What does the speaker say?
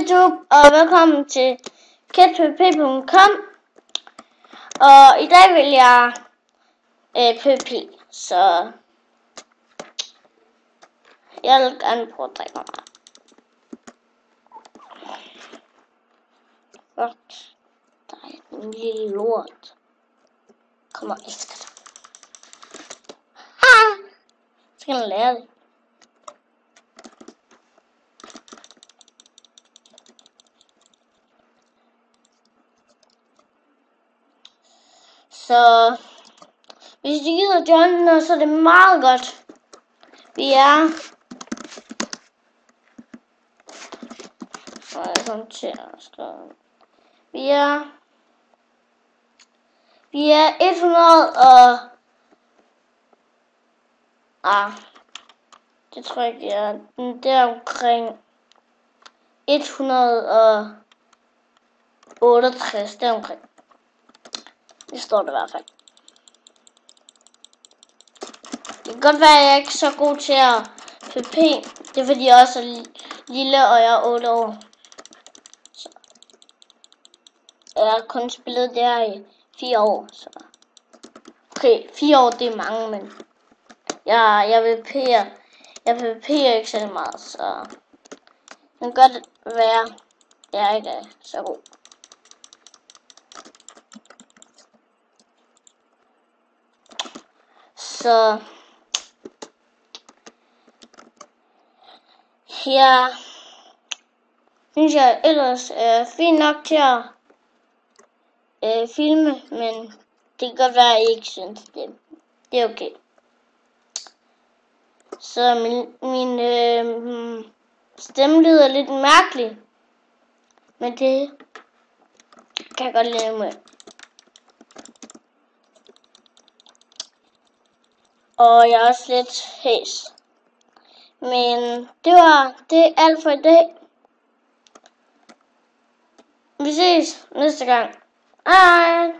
YouTube, og velkommen til catpp.com. Og i dag vil jeg PvP, så jeg vil gerne prøve at drikke mig meget. Godt. Der er en lille lort. Kommer efter dig. Ha! Skal jeg lære det? Så hvis I gider joine, så er det meget godt. Vi er Vi er 100 og det tror jeg ikke er. Det er omkring 168. Det er omkring. Det står det i hvert fald. Det kan godt være, at jeg ikke er så god til at PvP. Det er fordi jeg også er lille, og jeg er 8 år. Så jeg har kun spillet det her i 4 år. Så. Okay, 4 år det er mange, men jeg PvP'er ikke så meget, så det kan godt være, at jeg ikke er så god. Så her synes jeg ellers er fint nok til at filme, men det kan godt være, at I ikke synes det. Det er okay. Så min stemme lyder lidt mærkelig, men det kan jeg godt leve med. Og jeg er også lidt hæs. Men det er alt for i dag. Vi ses næste gang. Hej!